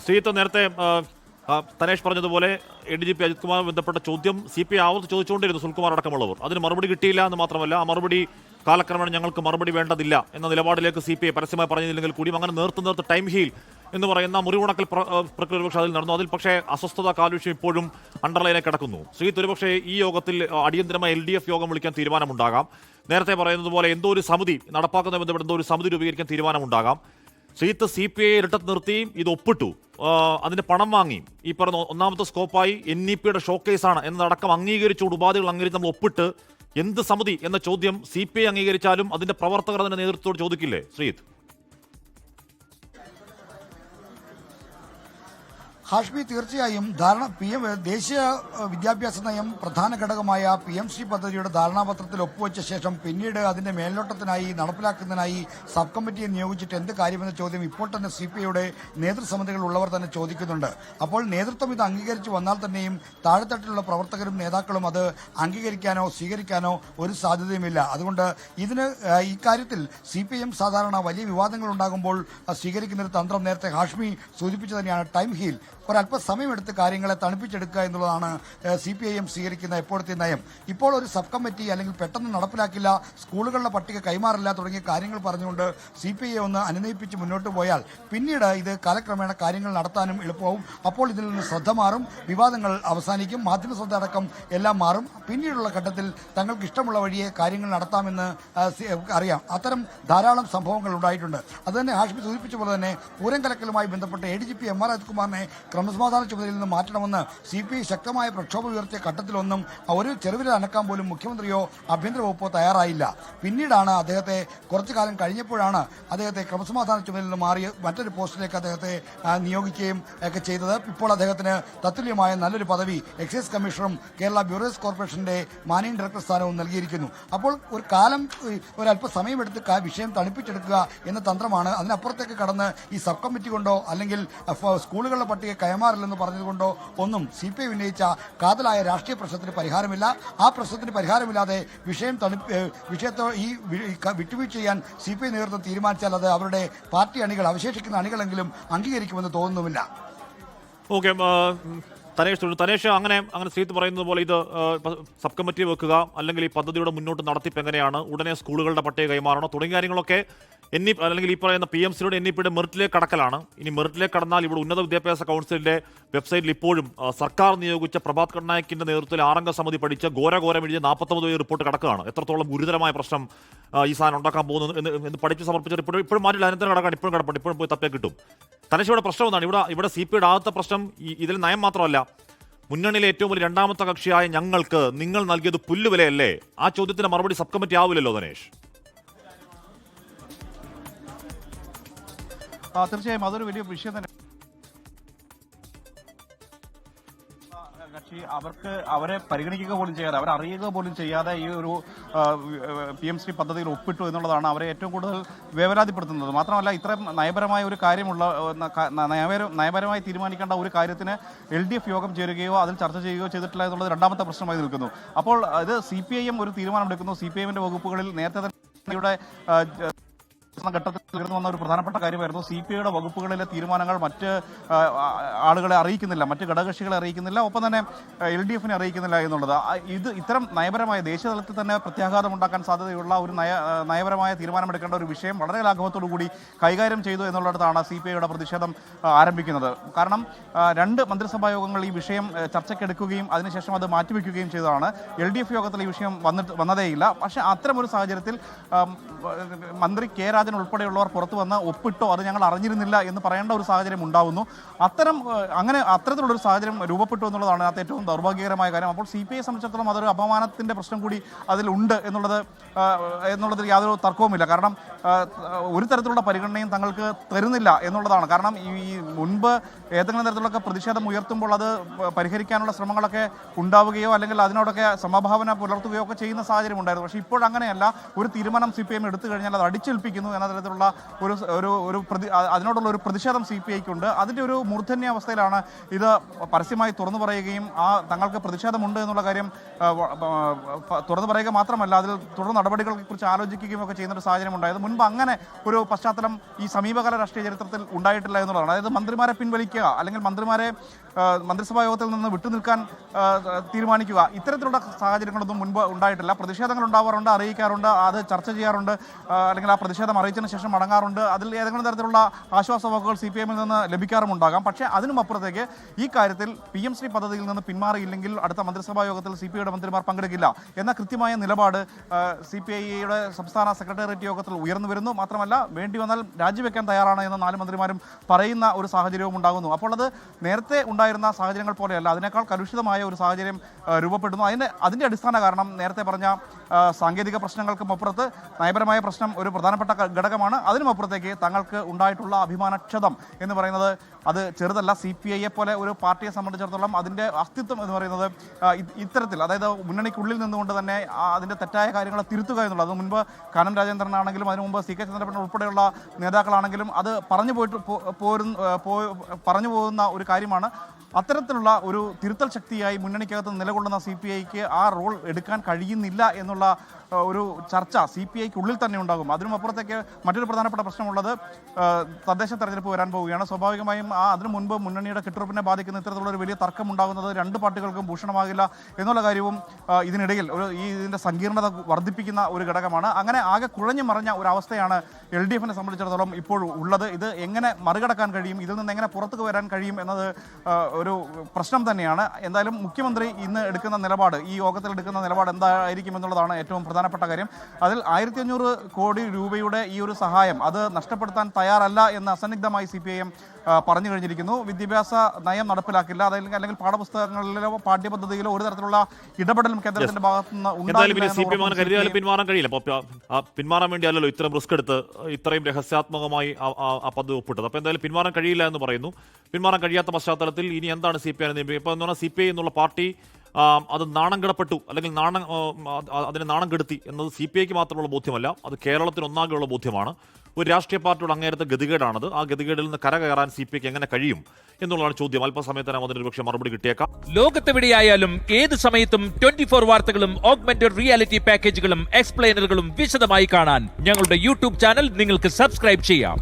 ശ്രീത്ത് നേരത്തെ തനേഷ് പറഞ്ഞതുപോലെ ADGP അജിത് കുമാർ ബന്ധപ്പെട്ട ചോദ്യം CPI ആവർത്തി ചോദിച്ചുകൊണ്ടിരുന്നു, സുൽകുമാർ അടക്കമുള്ളവർ. അതിന് മറുപടി കിട്ടിയില്ല എന്ന് മാത്രമല്ല, ആ മറുപടി കാലക്രമേണ ഞങ്ങൾക്ക് മറുപടി വേണ്ടതില്ല എന്ന നിലപാടിലേക്ക് CPI പരസ്യമായി പറഞ്ഞില്ലെങ്കിൽ കൂടിയും അങ്ങനെ നേർത്ത് ടൈം ഹീൽ എന്ന് പറയുന്ന മുറിവുണക്കൽ പ്രക്രിയ ഒരുപക്ഷെ അതിൽ നടന്നു. അതിൽ പക്ഷേ അസ്വസ്ഥത കാലുഷ്യം ഇപ്പോഴും അണ്ടർലൈനെ കിടക്കുന്നു. ശ്രീത്ത്, ഒരുപക്ഷെ ഈ യോഗത്തിൽ അടിയന്തരമായ LDF യോഗം വിളിക്കാൻ തീരുമാനമുണ്ടാകാം. നേരത്തെ പറയുന്നത് പോലെ എന്തോ ഒരു സമിതി നടപ്പാക്കുന്നതുമായി ബന്ധപ്പെട്ട് എന്തോ ഒരു സമിതി രൂപീകരിക്കാൻ തീരുമാനമുണ്ടാകാം. ശ്രീത്ത് CPI ഇരട്ടത്ത് നിർത്തി ഇത് ഒപ്പിട്ടു, അതിന്റെ പണം വാങ്ങി, ഈ പറഞ്ഞ ഒന്നാമത്തെ സ്കോപ്പായി NEPയുടെ ഷോക്കേസാണ് എന്നതടക്കം അംഗീകരിച്ചുകൊണ്ട് ഉപാധികൾ അംഗീകരിച്ച് നമ്മൾ ഒപ്പിട്ട് എന്ത് സമിതി എന്ന ചോദ്യം CPI അംഗീകരിച്ചാലും അതിന്റെ പ്രവർത്തകർ അതിന്റെ നേതൃത്വത്തോട് ചോദിക്കില്ലേ ശ്രീത്ത്? ഹാഷ്മി, തീർച്ചയായും ദേശീയ വിദ്യാഭ്യാസ നയം പ്രധാന ഘടകമായ PMC പദ്ധതിയുടെ ധാരണാപത്രത്തിൽ ഒപ്പുവെച്ച ശേഷം പിന്നീട് അതിന്റെ മേൽനോട്ടത്തിനായി നടപ്പിലാക്കുന്നതിനായി സബ് കമ്മിറ്റിയെ നിയോഗിച്ചിട്ട് എന്ത് കാര്യമെന്ന ചോദ്യം ഇപ്പോൾ തന്നെ CPIയുടെ നേതൃസമിതികൾ ഉള്ളവർ തന്നെ ചോദിക്കുന്നുണ്ട്. അപ്പോൾ നേതൃത്വം ഇത് അംഗീകരിച്ചു വന്നാൽ തന്നെയും താഴെത്തട്ടിലുള്ള പ്രവർത്തകരും നേതാക്കളും അത് അംഗീകരിക്കാനോ സ്വീകരിക്കാനോ ഒരു സാധ്യതയുമില്ല. അതുകൊണ്ട് ഇക്കാര്യത്തിൽ CPIM സാധാരണ വലിയ വിവാദങ്ങൾ ഉണ്ടാകുമ്പോൾ സ്വീകരിക്കുന്ന ഒരു തന്ത്രം നേരത്തെ ഹാഷ്മി സൂചിപ്പിച്ചു തന്നെയാണ് ടൈം ഹീൽ. ഒരല്പ സമയമെടുത്ത് കാര്യങ്ങളെ തണുപ്പിച്ചെടുക്കുക എന്നുള്ളതാണ് CPIM സ്വീകരിക്കുന്ന എപ്പോഴത്തെ നയം. ഇപ്പോൾ ഒരു സബ് കമ്മിറ്റി അല്ലെങ്കിൽ പെട്ടെന്ന് നടപ്പിലാക്കില്ല, സ്കൂളുകളുടെ പട്ടിക കൈമാറില്ല തുടങ്ങിയ കാര്യങ്ങൾ പറഞ്ഞുകൊണ്ട് CPI ഒന്ന് അനുനയിപ്പിച്ച് മുന്നോട്ട് പോയാൽ പിന്നീട് ഇത് കാലക്രമേണ കാര്യങ്ങൾ നടത്താനും എളുപ്പമാവും. അപ്പോൾ ഇതിൽ നിന്ന് ശ്രദ്ധ മാറും, വിവാദങ്ങൾ അവസാനിക്കും, മാധ്യമ ശ്രദ്ധ അടക്കം എല്ലാം മാറും. പിന്നീടുള്ള ഘട്ടത്തിൽ തങ്ങൾക്ക് ഇഷ്ടമുള്ള വഴിയെ കാര്യങ്ങൾ നടത്താമെന്ന് അറിയാം. അത്തരം ധാരാളം സംഭവങ്ങൾ ഉണ്ടായിട്ടുണ്ട്. അതുതന്നെ ഹാഷ്മി സൂചിപ്പിച്ച പോലെ തന്നെ പൂരം കലക്കലുമായി ബന്ധപ്പെട്ട് ADGP MR അജിത് കുമാറിനെ ക്രമസമാധാന ചുമതലയിൽ നിന്ന് മാറ്റണമെന്ന് CPI ശക്തമായ പ്രക്ഷോഭം ഉയർത്തിയ ഘട്ടത്തിലൊന്നും ഒരു ചെറുവിരൽ അനക്കാൻ പോലും മുഖ്യമന്ത്രിയോ ആഭ്യന്തര വകുപ്പോ തയ്യാറായില്ല. പിന്നീടാണ് അദ്ദേഹത്തെ കുറച്ചു കാലം കഴിഞ്ഞപ്പോഴാണ് അദ്ദേഹത്തെ ക്രമസമാധാന ചുമതലയിൽ നിന്ന് മാറി മറ്റൊരു പോസ്റ്റിലേക്ക് അദ്ദേഹത്തെ നിയോഗിക്കുകയും ഒക്കെ ചെയ്തത്. ഇപ്പോൾ അദ്ദേഹത്തിന് തത്തുല്യമായ നല്ലൊരു പദവി എക്സൈസ് കമ്മീഷണറും കേരള ബ്യൂറേഴ്സ് കോർപ്പറേഷന്റെ മാനേജിംഗ് ഡയറക്ടർ സ്ഥാനവും നൽകിയിരിക്കുന്നു. അപ്പോൾ ഒരു കാലം ഒരല്പ സമയമെടുത്ത് വിഷയം തണുപ്പിച്ചെടുക്കുക എന്ന തന്ത്രമാണ്. അതിനപ്പുറത്തേക്ക് കടന്ന് ഈ സബ് കമ്മിറ്റി കൊണ്ടോ അല്ലെങ്കിൽ സ്കൂളുകളുടെ പട്ടിക കൈമാറില്ലെന്ന് പറഞ്ഞതുകൊണ്ടോ ഒന്നും CPI ഉന്നയിച്ച കാതലായ രാഷ്ട്രീയ പ്രശ്നത്തിന് പരിഹാരമില്ല. ആ പ്രശ്നത്തിന് പരിഹാരമില്ലാതെ വിഷയത്തോ ഈ വിട്ടുവീഴ്ച ചെയ്യാൻ CPI നേതൃത്വം തീരുമാനിച്ചാൽ അത് അവരുടെ പാർട്ടി അണികൾ, അവശേഷിക്കുന്ന അണികളെങ്കിലും അംഗീകരിക്കുമെന്ന് തോന്നുന്നുമില്ല. ഓക്കെ, തനേഷ്, അങ്ങനെ ശ്രീത്ത് പറയുന്നത് പോലെ ഇത് സബ് കമ്മിറ്റി വെക്കുക, അല്ലെങ്കിൽ ഈ പദ്ധതിയുടെ മുന്നോട്ട് നടത്തിപ്പ് എങ്ങനെയാണ്, ഉടനെ സ്കൂളുകളുടെ പട്ടിക കൈമാറണോ തുടങ്ങിയ കാര്യങ്ങളൊക്കെ അല്ലെങ്കിൽ ഈ പറയുന്ന PMCയുടെ NEPയുടെ മെറിറ്റിലേക്ക് കടക്കലാണ്. ഇനി മെറിറ്റിലേക്ക് കടന്നാൽ ഇവിടെ ഉന്നത വിദ്യാഭ്യാസ കൗൺസിലിന്റെ വെബ്സൈറ്റിൽ ഇപ്പോഴും സർക്കാർ നിയോഗിച്ച പ്രഭാത് പട്നായിക്കിന്റെ നേതൃത്വത്തിൽ 6 സമതി പഠിച്ച ഘോരം എഴുതിയ 49 റിപ്പോർട്ട് കിടക്കുകയാണ്. എത്രത്തോളം ഗുരുതരമായ പ്രശ്നം ഈ സാധനം ഉണ്ടാക്കാൻ പോകുന്നു എന്ന് പഠിച്ച് സമർപ്പിച്ച റിപ്പോർട്ട് ഇപ്പോഴും മാറ്റില്ല, അനന്തരം കിടക്കാൻ ഇപ്പോഴും കിടപ്പുണ്ട്, ഇപ്പോഴും പോയി തപ്പേ കിട്ടും. തനേഷയുടെ പ്രശ്നം എന്നാണ് ഇവിടെ CPIയുടെ ആദ്യത്തെ പ്രശ്നം ഇതിൽ നയം മാത്രമല്ല, മുന്നണിയിലെ ഏറ്റവും വലിയ രണ്ടാമത്തെ കക്ഷിയായ ഞങ്ങൾക്ക് നിങ്ങൾ നൽകിയത് പുല്ലുവിലയല്ലേ? ആ ചോദ്യത്തിന് മറുപടി സബ് കമ്മിറ്റി ആവില്ലല്ലോ തനേഷ്. തീർച്ചയായും അതൊരു വലിയ വിഷയം തന്നെ. കക്ഷി അവരെ പരിഗണിക്കുക പോലും ചെയ്യാതെ, അവരെ അറിയുക പോലും ചെയ്യാതെ ഈ ഒരു PMC പദ്ധതിയിൽ ഒപ്പിട്ടു എന്നുള്ളതാണ് അവരെ ഏറ്റവും കൂടുതൽ വേവലാതിപ്പെടുത്തുന്നത്. മാത്രമല്ല, ഇത്രയും നയപരമായ ഒരു കാര്യമുള്ള നയപരമായി തീരുമാനിക്കേണ്ട ഒരു കാര്യത്തിന് LDF യോഗം ചേരുകയോ അതിൽ ചർച്ച ചെയ്യുകയോ ചെയ്തിട്ടില്ല എന്നുള്ളത് രണ്ടാമത്തെ പ്രശ്നമായി നിൽക്കുന്നു. അപ്പോൾ ഇത് CPIM ഒരു തീരുമാനമെടുക്കുന്നു. CPIMന്റെ വകുപ്പുകളിൽ നേരത്തെ തന്നെ ഘട്ടത്തിൽ ഉയർന്നു വന്ന ഒരു പ്രധാനപ്പെട്ട കാര്യമായിരുന്നു CPIയുടെ വകുപ്പുകളിലെ തീരുമാനങ്ങൾ മറ്റ് ആളുകളെ അറിയിക്കുന്നില്ല, മറ്റ് ഘടകകക്ഷികളെ അറിയിക്കുന്നില്ല, ഒപ്പം തന്നെ LDFനെ അറിയിക്കുന്നില്ല എന്നുള്ളത്. ഇത്തരം നയപരമായ ദേശീയ തലത്തിൽ തന്നെ പ്രത്യാഘാതം ഉണ്ടാക്കാൻ സാധ്യതയുള്ള ഒരു നയപരമായ തീരുമാനമെടുക്കേണ്ട ഒരു വിഷയം വളരെ ലാഘവത്തോടു കൂടി കൈകാര്യം ചെയ്തു എന്നുള്ളിടത്താണ് CPIയുടെ പ്രതിഷേധം ആരംഭിക്കുന്നത്. കാരണം 2 മന്ത്രിസഭാ യോഗങ്ങൾ ഈ വിഷയം ചർച്ചയ്ക്കെടുക്കുകയും അതിനുശേഷം അത് മാറ്റിവെക്കുകയും ചെയ്തതാണ്. LDF യോഗത്തിൽ ഈ വിഷയം വന്നതേയില്ല. പക്ഷേ അത്തരമൊരു സാഹചര്യത്തിൽ മന്ത്രി K. രാജൻ ഉൾപ്പെടെയുള്ളവർ പുറത്തു വന്ന് ഒപ്പിട്ടോ അത് ഞങ്ങൾ അറിഞ്ഞിരുന്നില്ല എന്ന് പറയേണ്ട ഒരു സാഹചര്യം ഉണ്ടാവുന്നു. അത്തരത്തിലുള്ളൊരു സാഹചര്യം രൂപപ്പെട്ടു എന്നുള്ളതാണ് അതിനകത്ത് ഏറ്റവും ദൗർഭാഗ്യകരമായ കാര്യം. അപ്പോൾ CPI സംബന്ധിച്ചിടത്തോളം അതൊരു അപമാനത്തിന്റെ പ്രശ്നം കൂടി അതിലുണ്ട് എന്നുള്ളതിൽ യാതൊരു തർക്കവുമില്ല. കാരണം ഒരു തരത്തിലുള്ള പരിഗണനയും തങ്ങൾക്ക് തരുന്നില്ല എന്നുള്ളതാണ്. കാരണം ഈ മുൻപ് ഏതെങ്കിലും തരത്തിലുള്ള പ്രതിഷേധം ഉയർത്തുമ്പോൾ അത് പരിഹരിക്കാനുള്ള ശ്രമങ്ങളൊക്കെ ഉണ്ടാവുകയോ അല്ലെങ്കിൽ അതിനോടൊക്കെ സമഭാവന പുലർത്തുകയോ ഒക്കെ ചെയ്യുന്ന സാഹചര്യം ഉണ്ടായിരുന്നു. പക്ഷേ ഇപ്പോഴങ്ങനെയല്ല. ഒരു തീരുമാനം CPIM എടുത്തു കഴിഞ്ഞാൽ അത് അടിച്ചേൽപ്പിക്കുന്നു എന്ന തരത്തിലുള്ള അതിനോടുള്ള ഒരു പ്രതിഷേധം CPIക്കുണ്ട്. അതിൻ്റെ ഒരു മൂർധന്യ അവസ്ഥയിലാണ് ഇത് പരസ്യമായി തുറന്നു പറയുകയും തങ്ങൾക്ക് പ്രതിഷേധമുണ്ട് എന്നുള്ള കാര്യം തുറന്നു പറയുക മാത്രമല്ല അതിൽ തുടർ നടപടികളെ കുറിച്ച് ആലോചിക്കുകയും ഒക്കെ ചെയ്യുന്ന ഒരു സാഹചര്യം ഉണ്ടായത്. മുൻപ് അങ്ങനെ ഒരു പശ്ചാത്തലം ഈ സമീപകാല രാഷ്ട്രീയ ചരിത്രത്തിൽ ഉണ്ടായിട്ടില്ല എന്നുള്ളതാണ്. അതായത് മന്ത്രിമാരെ പിൻവലിക്കുക അല്ലെങ്കിൽ മന്ത്രിമാരെ മന്ത്രിസഭാ യോഗത്തിൽ നിന്ന് വിട്ടുനിൽക്കാൻ തീരുമാനിക്കുക, ഇത്തരത്തിലുള്ള സാഹചര്യങ്ങളൊന്നും മുൻപ് ഉണ്ടായിട്ടില്ല. പ്രതിഷേധങ്ങൾ ഉണ്ടാവാറുണ്ട്, അറിയിക്കാറുണ്ട്, അത് ചർച്ച ചെയ്യാറുണ്ട്, അല്ലെങ്കിൽ ആ പ്രതിഷേധം അറിയിച്ചതിന് ശേഷം മടങ്ങാറുണ്ട്. അതിൽ ഏതെങ്കിലും തരത്തിലുള്ള ആശ്വാസ വാക്കുകൾ CPIഎമ്മിൽ നിന്ന് ലഭിക്കാറുമുണ്ടാകാം. പക്ഷേ അതിനും അപ്പുറത്തേക്ക് ഈ കാര്യത്തിൽ PM-ശ്രീ പദ്ധതിയിൽ നിന്ന് പിന്മാറിയില്ലെങ്കിൽ അടുത്ത മന്ത്രിസഭാ യോഗത്തിൽ CPIയുടെ മന്ത്രിമാർ പങ്കെടുക്കില്ല എന്ന കൃത്യമായ നിലപാട് CPIയുടെ സംസ്ഥാന സെക്രട്ടേറിയറ്റ് യോഗത്തിൽ ഉയർന്നു വരുന്നു. മാത്രമല്ല വേണ്ടി വന്നാൽ രാജിവെക്കാൻ തയ്യാറാണ് എന്ന് 4 മന്ത്രിമാരും പറയുന്ന ഒരു സാഹചര്യവും ഉണ്ടാകുന്നു. അപ്പോൾ അത് നേരത്തെ ഉണ്ടായിരുന്ന സാഹചര്യങ്ങൾ പോലെയല്ല, അതിനേക്കാൾ കലുഷിതമായ ഒരു സാഹചര്യം രൂപപ്പെടുന്നു. അതിൻ്റെ അടിസ്ഥാന കാരണം നേരത്തെ പറഞ്ഞ സാങ്കേതിക പ്രശ്നങ്ങൾക്കും അപ്പുറത്ത് നയപരമായ പ്രശ്നം ഒരു പ്രധാനപ്പെട്ട ഘടകമാണ്. അതിനുമപ്പുറത്തേക്ക് തങ്ങൾക്ക് ഉണ്ടായിട്ടുള്ള അഭിമാനക്ഷതം എന്ന് പറയുന്നത് അത് ചെറുതല്ല. CPIയെ പോലെ ഒരു പാർട്ടിയെ സംബന്ധിച്ചിടത്തോളം അതിൻ്റെ അസ്തിത്വം എന്ന് പറയുന്നത് ഇത്തരത്തിൽ, അതായത് മുന്നണിക്കുള്ളിൽ നിന്നുകൊണ്ട് തന്നെ അതിൻ്റെ തെറ്റായ കാര്യങ്ങളെ തിരുത്തുക എന്നുള്ളത്. അത് മുൻപ് കാനം രാജേന്ദ്രനാണെങ്കിലും അതിനു മുമ്പ് CK ചന്ദ്രപ്പൻ ഉൾപ്പെടെയുള്ള നേതാക്കളാണെങ്കിലും അത് പറഞ്ഞു പോകുന്ന ഒരു കാര്യമാണ്. അത്തരത്തിലുള്ള ഒരു തിരുത്തൽ ശക്തിയായി മുന്നണിക്കകത്ത് നിലകൊള്ളുന്ന CPIക്ക് ആ റോൾ എടുക്കാൻ കഴിയുന്നില്ല എന്നുള്ള ഒരു ചർച്ച CPIക്കുള്ളിൽ തന്നെ ഉണ്ടാകും. അതിനുമപ്പുറത്തേക്ക് മറ്റൊരു പ്രധാനപ്പെട്ട പ്രശ്നമുള്ളത് തദ്ദേശ തെരഞ്ഞെടുപ്പ് വരാൻ പോവുകയാണ്. സ്വാഭാവികമായും അതിനു മുൻപ് മുന്നണിയുടെ കെട്ടുറപ്പിനെ ബാധിക്കുന്ന ഇത്തരത്തിലുള്ള ഒരു വലിയ തർക്കം ഉണ്ടാകുന്നത് രണ്ട് പാർട്ടികൾക്കും ഭൂഷണമാകില്ല എന്നുള്ള കാര്യവും ഇതിനിടയിൽ ഇതിൻ്റെ സങ്കീർണത വർദ്ധിപ്പിക്കുന്ന ഒരു ഘടകമാണ്. അങ്ങനെ ആകെ കുഴഞ്ഞു മറിഞ്ഞ ഒരു അവസ്ഥയാണ് LDFിനെ സംബന്ധിച്ചിടത്തോളം ഇപ്പോൾ ഉള്ളത്. ഇത് എങ്ങനെ മറികടക്കാൻ കഴിയും, ഇതിൽ നിന്ന് എങ്ങനെ പുറത്തു വരാൻ കഴിയും എന്നത് ഒരു പ്രശ്നം തന്നെയാണ്. എന്തായാലും മുഖ്യമന്ത്രി ഇന്ന് എടുക്കുന്ന നിലപാട്, ഈ യോഗത്തിൽ എടുക്കുന്ന നിലപാട് എന്തായിരിക്കും എന്നുള്ളതാണ് ഏറ്റവും പ്രധാനപ്പെട്ട കാര്യം. അതിൽ 1500 കോടി രൂപയുടെ ഈ ഒരു സഹായം അത് നഷ്ടപ്പെടുത്താൻ തയ്യാറല്ല എന്ന് അസന്നിഗ്ധമായി CPIഎം പറഞ്ഞു കഴിഞ്ഞിരിക്കുന്നു. വിദ്യാഭ്യാസ നയം നടപ്പിലാക്കില്ല, അല്ലെങ്കിൽ പാഠപുസ്തകങ്ങളിലോ പാഠ്യപദ്ധതിയിലോ ഒരു തരത്തിലുള്ള ഇടപെടലും കേന്ദ്രത്തിന്റെ ഭാഗത്തുനിന്ന് പിന്മാറാൻ കഴിയില്ല. പിന്മാറാൻ വേണ്ടിയല്ലോ ഇത്രയും റിസ്ക് എടുത്ത് ഇത്രയും രഹസ്യാത്മകമായി ആ പദ്ധതി ഒപ്പിട്ടത്. അപ്പോൾ എന്തായാലും പിന്മാറാൻ കഴിയില്ല എന്ന് പറയുന്നു. പിന്മാറാൻ കഴിയാത്ത പശ്ചാത്തലത്തിൽ ഇനി എന്താണ് CPI ഇപ്പോൾ എന്ന് പറഞ്ഞാൽ CPI എന്നുള്ള പാർട്ടി അത് നാണം കിടപ്പെട്ടു അല്ലെങ്കിൽ അതിനെ നാണം കെടുത്തി എന്നത് CPIക്ക് മാത്രമുള്ള ബോധ്യമല്ല, അത് കേരളത്തിന് ഒന്നാകെയുള്ള ബോധ്യമാണ്. ഒരു രാഷ്ട്രീയ പാർട്ടിയുടെ അങ്ങേരത്തെ ഗതികേടാണത്. ആ ഗതികേടിൽ നിന്ന് കരകയറാൻ CPIക്ക് എങ്ങനെ കഴിയും എന്നുള്ളതാണ് ചോദ്യം. അല്പസമയത്തിനകം അതിന് ഒരുപക്ഷെ മറുപടി കിട്ടിയേക്കാം. ലോകത്തെവിടെയായാലും ഏത് സമയത്തും 24 വാർത്തകളും ഓഗ്മെന്റഡ് റിയാലിറ്റി പാക്കേജുകളും എക്സ്പ്ലെയിനറുകളും വിശദമായി കാണാൻ ഞങ്ങളുടെ YouTube ചാനൽ നിങ്ങൾക്ക് സബ്സ്ക്രൈബ് ചെയ്യാം.